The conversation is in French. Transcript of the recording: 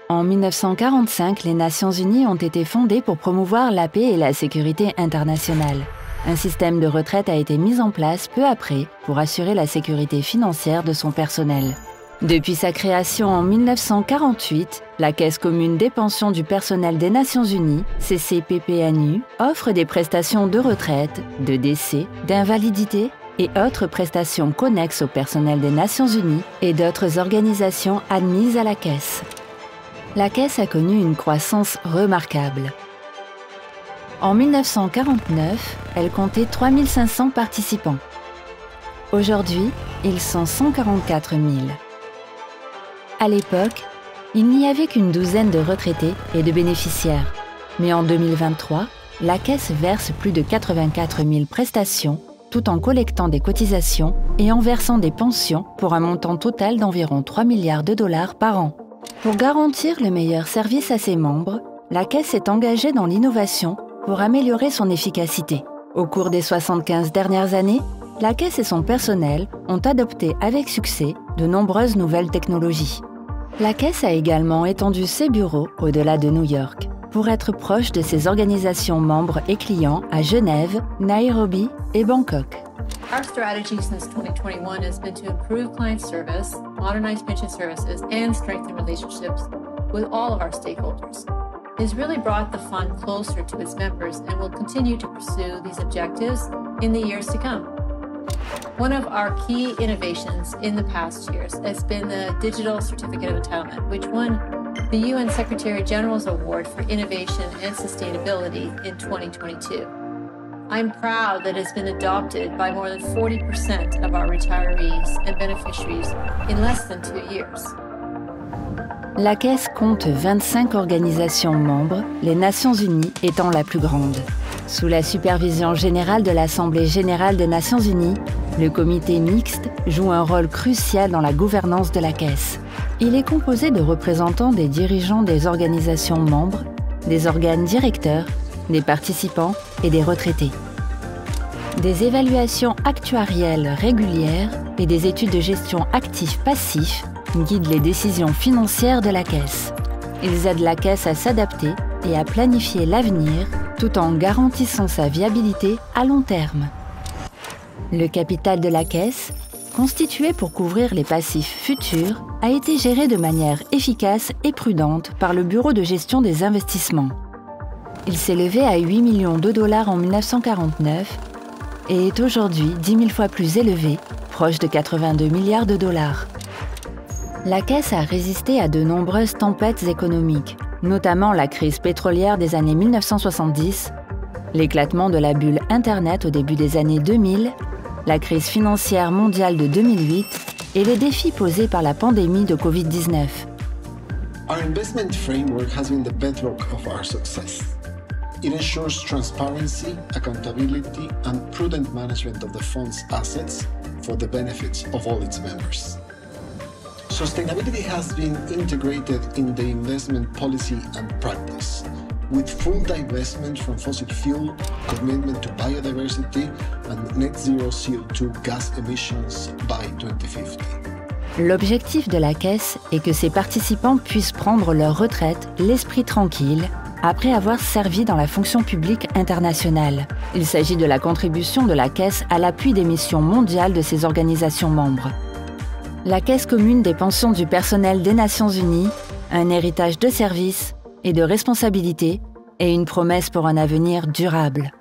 En 1945, les Nations Unies ont été fondées pour promouvoir la paix et la sécurité internationale. Un système de retraite a été mis en place peu après pour assurer la sécurité financière de son personnel. Depuis sa création en 1948, la Caisse commune des pensions du personnel des Nations Unies, CCPPNU, offre des prestations de retraite, de décès, d'invalidité et autres prestations connexes au personnel des Nations Unies et d'autres organisations admises à la Caisse. La Caisse a connu une croissance remarquable. En 1949, elle comptait 3500 participants. Aujourd'hui, ils sont 144 000. À l'époque, il n'y avait qu'une douzaine de retraités et de bénéficiaires. Mais en 2023, la Caisse verse plus de 84 000 prestations, tout en collectant des cotisations et en versant des pensions pour un montant total d'environ 3 milliards de dollars par an. Pour garantir le meilleur service à ses membres, la Caisse s'est engagée dans l'innovation pour améliorer son efficacité. Au cours des 75 dernières années, la Caisse et son personnel ont adopté avec succès de nombreuses nouvelles technologies. La Caisse a également étendu ses bureaux au-delà de New York pour être proche de ses organisations membres et clients à Genève, Nairobi et Bangkok. Our strategy since 2021 has been to improve client service, modernize pension services, and strengthen relationships with all of our stakeholders. It has really brought the fund closer to its members and will continue to pursue these objectives in the years to come. One of our key innovations in the past years has been the Digital Certificate of Entitlement, which won the UN Secretary General's Award for Innovation and Sustainability in 2022. I'm proud that it's been adopted by more than 40% of our retirees and beneficiaries in less than 2 years. La Caisse compte 25 organisations membres, les Nations Unies étant la plus grande. Sous la supervision générale de l'Assemblée générale des Nations Unies, le comité mixte joue un rôle crucial dans la gouvernance de la Caisse. Il est composé de représentants des dirigeants des organisations membres, des organes directeurs, des participants et des retraités. Des évaluations actuarielles régulières et des études de gestion actifs-passifs guident les décisions financières de la Caisse. Ils aident la Caisse à s'adapter et à planifier l'avenir tout en garantissant sa viabilité à long terme. Le capital de la Caisse, constitué pour couvrir les passifs futurs, a été géré de manière efficace et prudente par le Bureau de gestion des investissements. Il s'est levé à 8 millions de dollars en 1949 et est aujourd'hui 10 000 fois plus élevé, proche de 82 milliards de dollars. La Caisse a résisté à de nombreuses tempêtes économiques, notamment la crise pétrolière des années 1970, l'éclatement de la bulle Internet au début des années 2000, la crise financière mondiale de 2008 et les défis posés par la pandémie de Covid-19. Our investment framework has been the bedrock of our success. It ensures transparency, accountability, and prudent management of the fund's assets for the benefits of all its members. Sustainability has been integrated in the investment policy and practice, with full divestment from fossil fuel, commitment to biodiversity, and net zero CO2 gas emissions by 2050. L'objectif de la Caisse est que ses participants puissent prendre leur retraite l'esprit tranquille après avoir servi dans la fonction publique internationale. Il s'agit de la contribution de la Caisse à l'appui des missions mondiales de ses organisations membres. La Caisse commune des pensions du personnel des Nations Unies, un héritage de service et de responsabilité et une promesse pour un avenir durable.